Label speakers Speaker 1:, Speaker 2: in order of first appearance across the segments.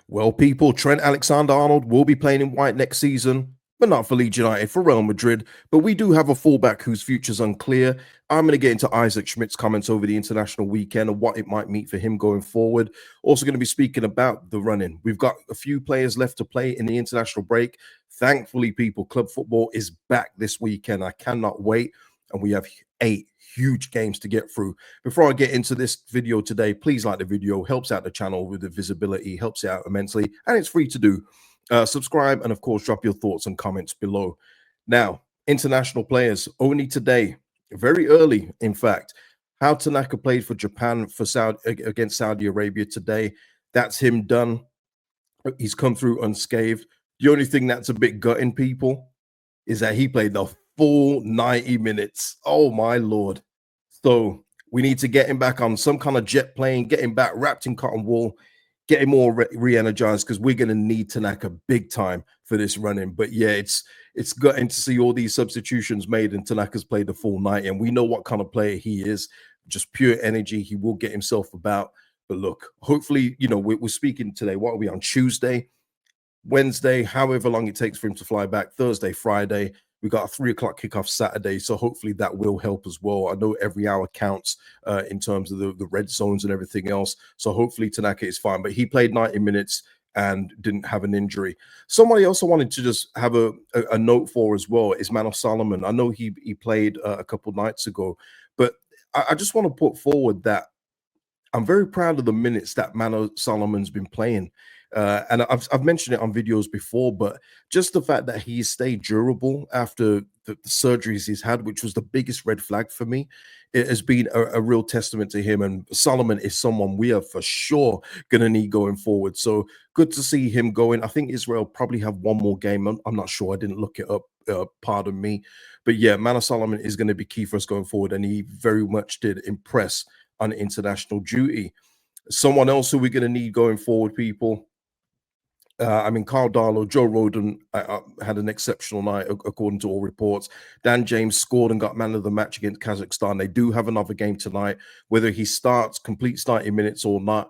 Speaker 1: Well, people, Trent Alexander-Arnold will be playing in white next season, but not for Leeds United, for Real Madrid. But we do have a fullback whose future's unclear. I'm going to get into Issac Schmidt's comments over the international weekend and what it might mean for him going forward. Also going to be speaking about the running. We've got a few players left to play in the international break. Thankfully, people, club football is back this weekend. I cannot wait. And we have 8 huge games to get through. Before I get into this video today, please like the video. Helps out the channel with the visibility, helps it out immensely, and it's free to do. Subscribe, and of course, drop your thoughts and comments below. Now, international players, only today, very early, in fact, how Tanaka played for Japan for against Saudi Arabia today. That's him done. He's come through unscathed. The only thing that's a bit gutting, people, is that he played the full 90 minutes. Oh, my Lord. So we need to get him back on some kind of jet plane, get him back wrapped in cotton wool, get him more re-energized, because we're going to need Tanaka big time for this running. But yeah, it's gutting to see all these substitutions made, and Tanaka's played the full 90, and we know what kind of player he is. Just pure energy. He will get himself about. But look, hopefully, you know, we're speaking today. What are we on? Tuesday, Wednesday, however long it takes for him to fly back, Thursday, Friday. We got a 3 o'clock kickoff Saturday, so hopefully that will help as well. I know every hour counts in terms of the red zones and everything else, so hopefully Tanaka is fine. But he played 90 minutes and didn't have an injury. Somebody else I wanted to just have a note for as well is Manor Solomon. I know he played a couple nights ago, but I just want to put forward that I'm very proud of the minutes that Manor Solomon's been playing. And I've mentioned it on videos before, but just the fact that he's stayed durable after the surgeries he's had, which was the biggest red flag for me, it has been a real testament to him. And Solomon is someone we are for sure going to need going forward. So good to see him going. I think Israel probably have one more game. I'm not sure. I didn't look it up. Pardon me. But yeah, Manor Solomon is going to be key for us going forward. And he very much did impress on international duty. Someone else who we're going to need going forward, people. I mean, Carl Darlow, Joe Rodon had an exceptional night, according to all reports. Dan James scored and got man of the match against Kazakhstan. They do have another game tonight. Whether he completes 90 minutes or not,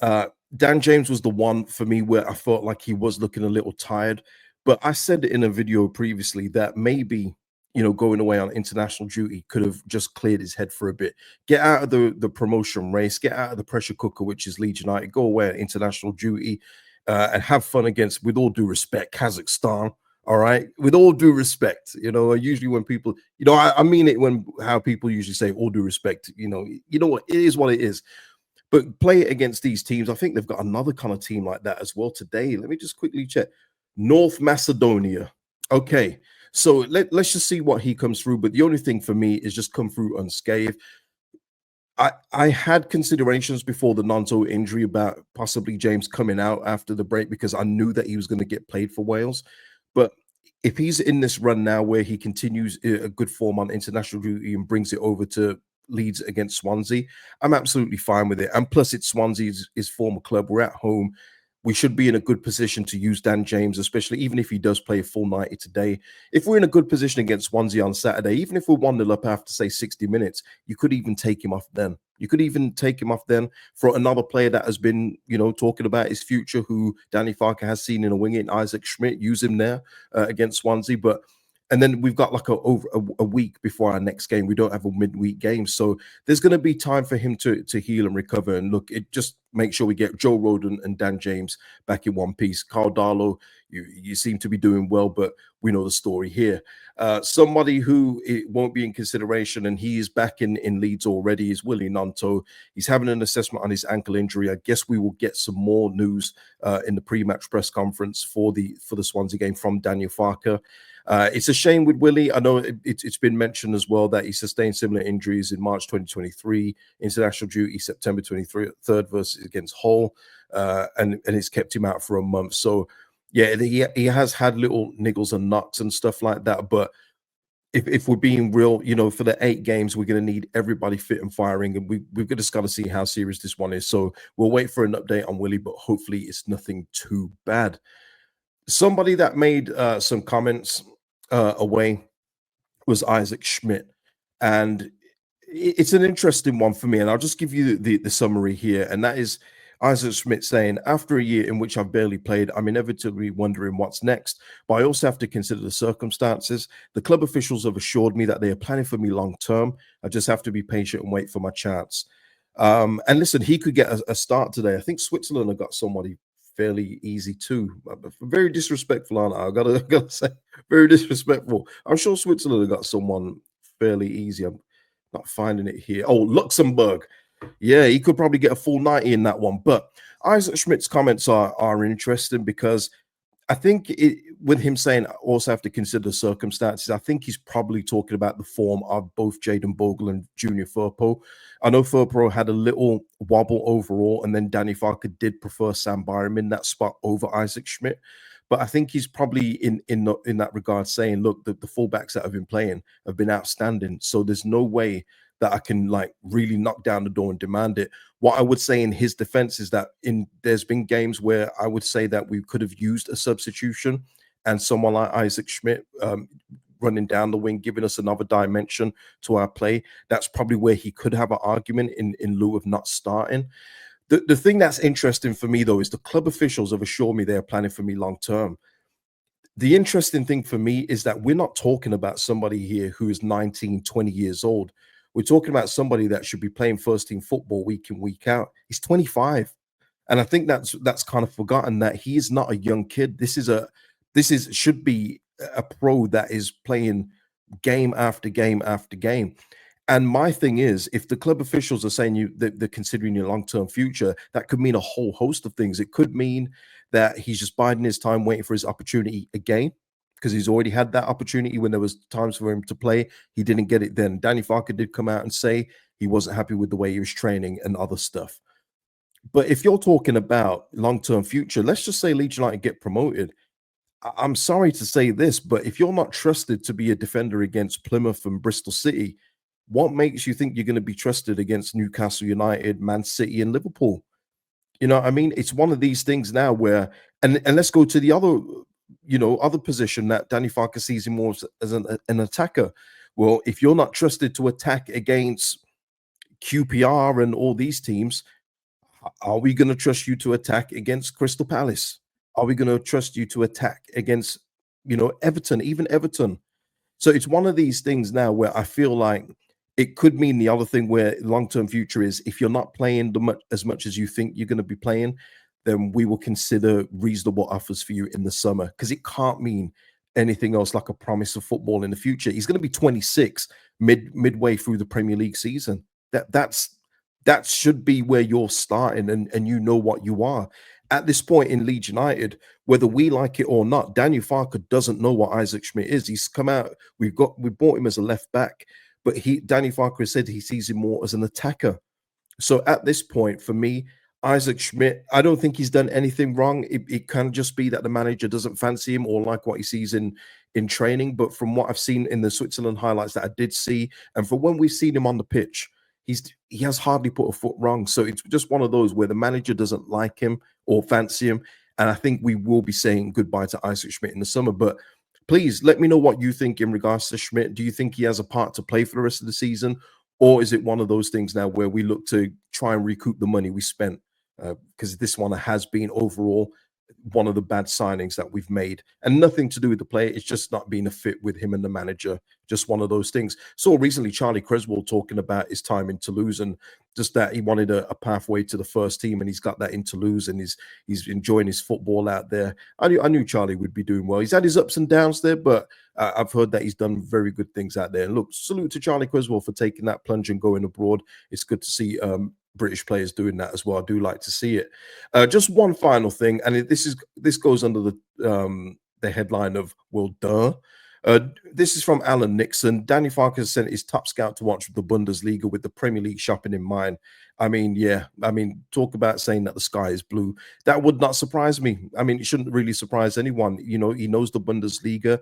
Speaker 1: Dan James was the one for me where I felt like he was looking a little tired. But I said in a video previously that maybe, you know, going away on international duty could have just cleared his head for a bit. Get out of the promotion race, get out of the pressure cooker, which is Leeds United, go away on international duty. And have fun against, with all due respect, Kazakhstan. All right, with all due respect, you know. Usually when people, you know, I mean it when how people usually say all due respect. You know what, it is what it is. But play it against these teams. I think they've got another kind of team like that as well today. Let me just quickly check. North Macedonia. Okay, so let's just see what he comes through. But the only thing for me is just come through unscathed. I had considerations before the Nonto injury about possibly James coming out after the break, because I knew that he was going to get played for Wales. But if he's in this run now where he continues a good form on international duty and brings it over to Leeds against Swansea, I'm absolutely fine with it. And plus, it's Swansea's his former club. We're at home. We should be in a good position to use Dan James, especially even if he does play a full 90 today. If we're in a good position against Swansea on Saturday, even if we're 1-0 up after, say, 60 minutes, you could even take him off then. You could even take him off then for another player that has been, you know, talking about his future, who Danny Farke has seen in a wing in Issac Schmidt. Use him there against Swansea. But and then we've got like a week before our next game. We don't have a midweek game. So there's going to be time for him to heal and recover. And look, it just make sure we get Joe Rodon and Dan James back in one piece. Carl Darlow, you seem to be doing well, but we know the story here. Somebody who it won't be in consideration, and he is back in Leeds already, is Willie Nonto. He's having an assessment on his ankle injury. I guess we will get some more news in the pre-match press conference for the Swansea game from Daniel Farke. It's a shame with Willie. I know it's been mentioned as well that he sustained similar injuries in March 2023, international duty September 23rd versus against Hull, and it's kept him out for a month. So yeah, he has had little niggles and knocks and stuff like that. But if we're being real, you know, for the 8 games, we're going to need everybody fit and firing, and we've just got to see how serious this one is. So we'll wait for an update on Willie, but hopefully it's nothing too bad. Somebody that made some comments away was Issac Schmidt, and it's an interesting one for me. And I'll just give you the summary here, and that is, Isaac Schmidt saying, after a year in which I've barely played, I'm inevitably wondering what's next. But I also have to consider the circumstances. The club officials have assured me that they are planning for me long term. I just have to be patient and wait for my chance. And listen, he could get a start today. I think Switzerland have got somebody fairly easy too. Very disrespectful, aren't I? I gotta, gotta say, very disrespectful. I'm sure Switzerland have got someone fairly easy. I'm not finding it here. Oh, Luxembourg. Yeah, he could probably get a full 90 in that one. But Isaac Schmidt's comments are interesting because I think with him saying also have to consider circumstances, I think he's probably talking about the form of both Jaden Bogle and Junior Firpo. I know Firpo had a little wobble overall, and then Danny Farke did prefer Sam Byram in that spot over Isaac Schmidt. But I think he's probably in that regard saying, look, the fullbacks that have been playing have been outstanding. So there's no way that I can like really knock down the door and demand it. What I would say in his defense is that there's been games where I would say that we could have used a substitution and someone like Isaac Schmidt running down the wing, giving us another dimension to our play. That's probably where he could have an argument in lieu of not starting. The thing that's interesting for me, though, is the club officials have assured me they're planning for me long term. The interesting thing for me is that we're not talking about somebody here who is 19, 20 years old. We're talking about somebody that should be playing first team football week in, week out. He's 25. And I think that's kind of forgotten that he is not a young kid. This is should be a pro that is playing game after game after game. And my thing is, if the club officials are saying that they're considering your long-term future, that could mean a whole host of things. It could mean that he's just biding his time, waiting for his opportunity again, because he's already had that opportunity when there was times for him to play. He didn't get it then. Danny Farker did come out and say he wasn't happy with the way he was training and other stuff. But if you're talking about long-term future, let's just say Leeds United get promoted. I'm sorry to say this, but if you're not trusted to be a defender against Plymouth and Bristol City, what makes you think you're going to be trusted against Newcastle United, Man City, and Liverpool? You know what I mean? It's one of these things now where, and let's go to the other, other position that Danny Farker sees him more as an attacker. Well, if you're not trusted to attack against QPR and all these teams, are we going to trust you to attack against Crystal Palace? Are we going to trust you to attack against, Everton, even Everton? So it's one of these things now where I feel like it could mean the other thing where long-term future is if you're not playing as much as you think you're going to be playing, then we will consider reasonable offers for you in the summer, because it can't mean anything else like a promise of football in the future. He's going to be 26 midway through the Premier League season. That should be where you're starting, and you know what you are. At this point in Leeds United, whether we like it or not, Daniel Farker doesn't know what Isaac Schmidt is. He's come out, we bought him as a left back, but Danny Farker has said he sees him more as an attacker. So at this point, for me, Isaac Schmidt, I don't think he's done anything wrong. It can just be that the manager doesn't fancy him or like what he sees in training. But from what I've seen in the Switzerland highlights that I did see, and for when we've seen him on the pitch, he has hardly put a foot wrong. So it's just one of those where the manager doesn't like him or fancy him. And I think we will be saying goodbye to Isaac Schmidt in the summer. But please let me know what you think in regards to Schmidt. Do you think he has a part to play for the rest of the season? Or is it one of those things now where we look to try and recoup the money we spent? Because this one has been overall one of the bad signings that we've made, and nothing to do with the player. It's just not being a fit with him and the manager. Just one of those things. Saw recently Charlie Creswell talking about his time in Toulouse and just that he wanted a pathway to the first team, and he's got that in Toulouse, and he's enjoying his football out there. I knew Charlie would be doing well. He's had his ups and downs there, but I've heard that he's done very good things out there. And look, salute to Charlie Creswell for taking that plunge and going abroad. It's good to see British players doing that as well. I do like to see it. Just one final thing, and this goes under the headline of "Well, duh." This is from Alan Nixon. Danny Farker sent his top scout to watch the Bundesliga with the Premier League shopping in mind. I mean, yeah. I mean, talk about saying that the sky is blue. That would not surprise me. I mean, it shouldn't really surprise anyone. He knows the Bundesliga.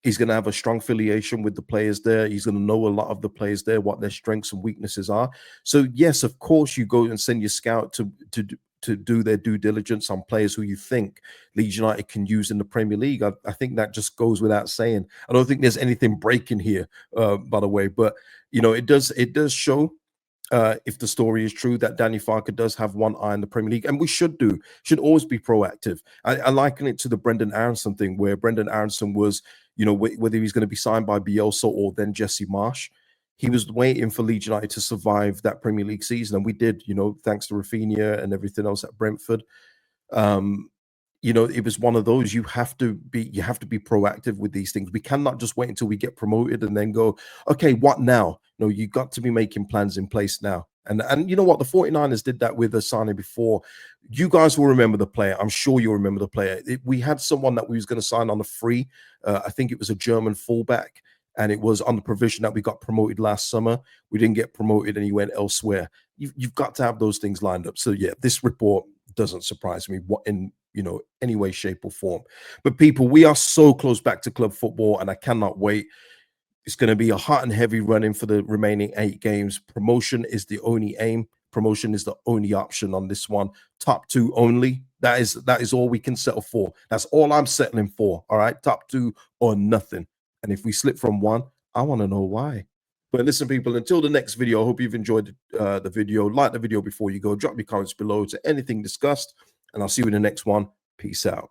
Speaker 1: He's going to have a strong affiliation with the players there. He's going to know a lot of the players there, what their strengths and weaknesses are. So, yes, of course, you go and send your scout to do their due diligence on players who you think Leeds United can use in the Premier League. I think that just goes without saying. I don't think there's anything breaking here, by the way. But, it does show if the story is true that Danny Farke does have one eye in the Premier League, and we should always be proactive. I liken it to the Brendan Aronson thing, where Brendan Aronson was, whether he's going to be signed by Bielsa or then Jesse Marsh. He was waiting for Leeds United to survive that Premier League season, and we did, thanks to Rafinha and everything else at Brentford. Um, it was one of those. You have to be proactive with these things. We cannot just wait until we get promoted and then go, okay, what now? No, you got to be making plans in place now. And you know what? The 49ers did that with Asani before. You guys will remember the player. I'm sure you'll remember the player. We had someone that we was going to sign on a free. I think it was a German fullback, and it was on the provision that we got promoted last summer. We didn't get promoted and he went elsewhere. You've got to have those things lined up. So yeah, this report doesn't surprise me what in any way, shape, or form. But people, we are so close back to club football, and I cannot wait. It's going to be a hot and heavy running for the remaining 8 games. Promotion is the only aim. Promotion is the only option on this one. Top 2 only. That is all we can settle for. That's all I'm settling for. All right, top 2 or nothing. And if we slip from 1, I want to know why. But listen, people, until the next video, I hope you've enjoyed the video. Like the video before you go. Drop your comments below to anything discussed, and I'll see you in the next one. Peace out.